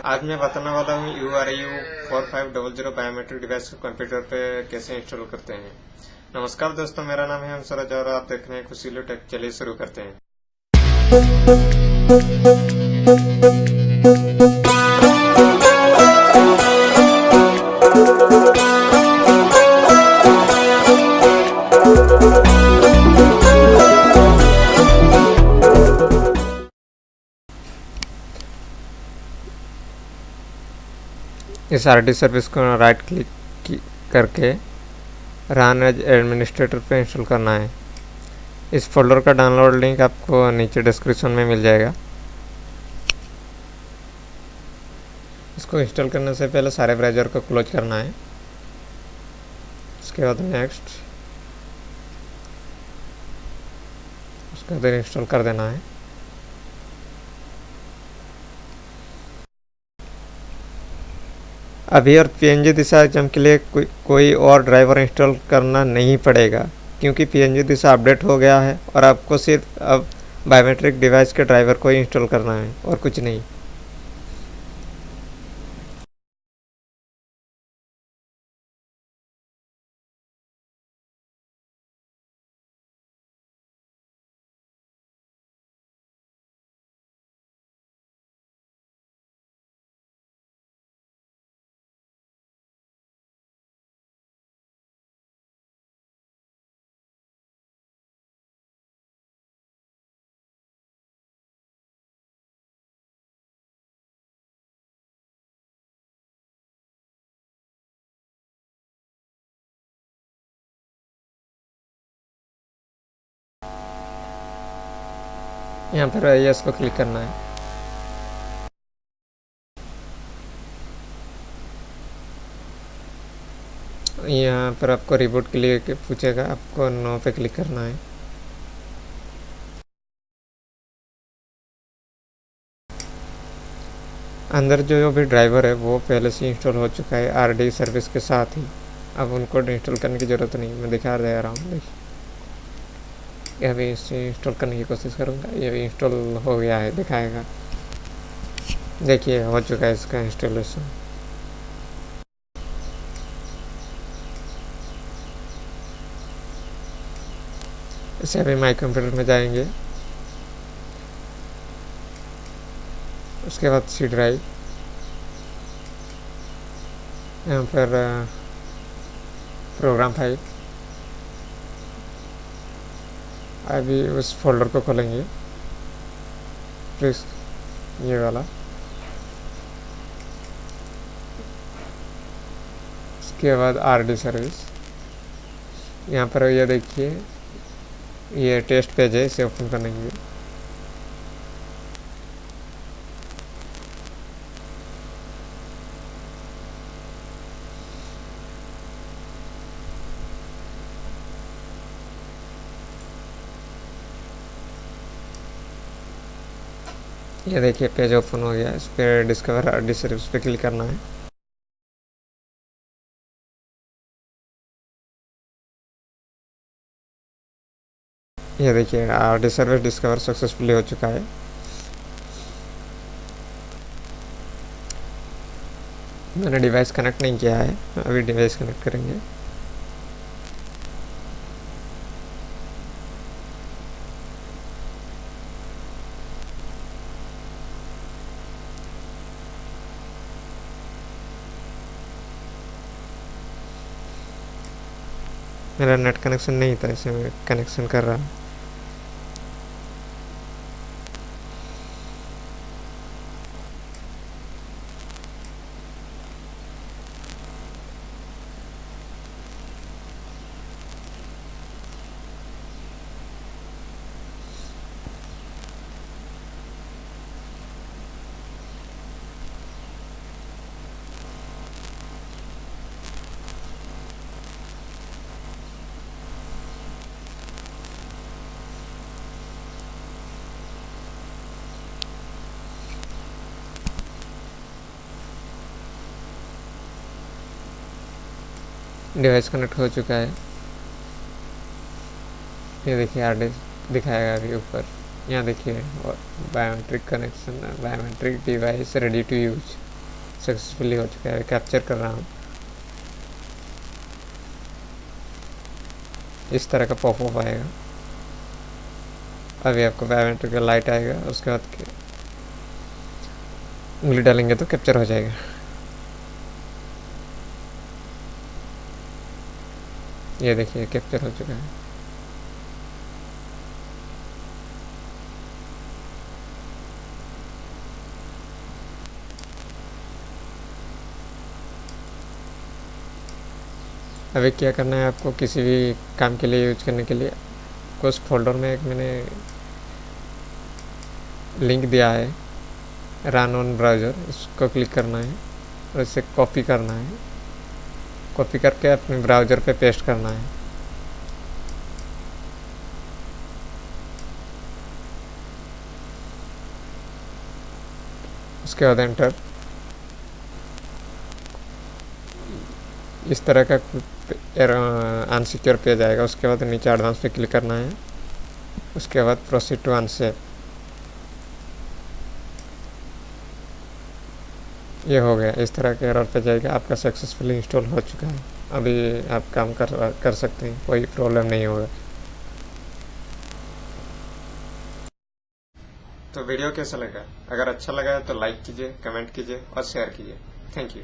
आज मैं बताने वाला हूँ URU4500 बायोमेट्रिक डिवाइस को कंप्यूटर पे कैसे इंस्टॉल करते हैं। नमस्कार दोस्तों, मेरा नाम है सूरज और आप देख रहे हैं खुशीलू टेक। चलिए शुरू करते हैं। इस आरडी सर्विस को राइट क्लिक करके रन एज एडमिनिस्ट्रेटर पे इंस्टॉल करना है। इस फोल्डर का डाउनलोड लिंक आपको नीचे डिस्क्रिप्शन में मिल जाएगा। इसको इंस्टॉल करने से पहले सारे ब्राउज़र को क्लोज करना है। उसके बाद नेक्स्ट, उसके बाद इंस्टॉल कर देना है। अभी और पीएनजी दिशा एग्जाम के लिए कोई और ड्राइवर इंस्टॉल करना नहीं पड़ेगा, क्योंकि पीएनजी दिशा अपडेट हो गया है और आपको सिर्फ अब बायोमेट्रिक डिवाइस के ड्राइवर को ही इंस्टॉल करना है और कुछ नहीं। यहाँ पर यस को क्लिक करना है। यहाँ पर आपको रिबूट के लिए पूछेगा, आपको नो पे क्लिक करना है। अंदर जो भी ड्राइवर है वो पहले से इंस्टॉल हो चुका है आरडी सर्विस के साथ ही। अब उनको इंस्टॉल करने की ज़रूरत नहीं, मैं दिखा दे रहा हूँ। देखिए, अभी इसे इंस्टॉल करने की कोशिश करूँगा। ये भी इंस्टॉल हो गया है, दिखाएगा। देखिए, हो चुका है इसका इंस्टॉलेशन। इसे अभी माई कंप्यूटर में जाएंगे। उसके बाद सी ड्राइव, यहाँ पर प्रोग्राम फाइल, अभी उस फोल्डर को खोलेंगे, प्लीज ये वाला। उसके बाद आरडी सर्विस, यहाँ पर ये देखिए, ये टेस्ट पेज है, इसे ओपन करेंगे। ये देखिए पेज ओपन हो गया। इस पर डिस्कवर आरडी सर्विस पे क्लिक करना है। ये देखिए आरडी सर्विस डिस्कवर सक्सेसफुली हो चुका है। मैंने डिवाइस कनेक्ट नहीं किया है, अभी डिवाइस कनेक्ट करेंगे। मेरा नेट कनेक्शन नहीं था, इसे मैं कनेक्शन कर रहा हूँ। डिवाइस कनेक्ट हो चुका है। ये देखिए आरडी दिखाएगा अभी ऊपर। यहाँ देखिए biometric connection, biometric device ready to use. Successfully हो चुका है। कैप्चर कर रहा हूँ, इस तरह का पॉपअप आएगा। अभी आपको बायोमेट्रिक का लाइट आएगा, उसके बाद उंगली डालेंगे तो कैप्चर हो जाएगा। ये देखिए कैप्चर हो चुका है। अभी क्या करना है आपको, किसी भी काम के लिए यूज करने के लिए उस फोल्डर में एक मैंने लिंक दिया है, रन ऑन ब्राउज़र, इसको क्लिक करना है और इसे कॉपी करना है। कॉपी करके अपने ब्राउज़र पे पेस्ट करना है। उसके बाद एंटर। इस तरह का अनसिक्योर पेज आएगा। उसके बाद नीचे एडवांस पे क्लिक करना है। उसके बाद प्रोसीड टू अनसेव। ये हो गया। इस तरह के एरर पे जाएगा, आपका सक्सेसफुली इंस्टॉल हो चुका है। अभी आप काम कर सकते हैं, कोई प्रॉब्लम नहीं होगा। तो वीडियो कैसा लगा? अगर अच्छा लगा तो लाइक कीजिए, कमेंट कीजिए और शेयर कीजिए। Thank you.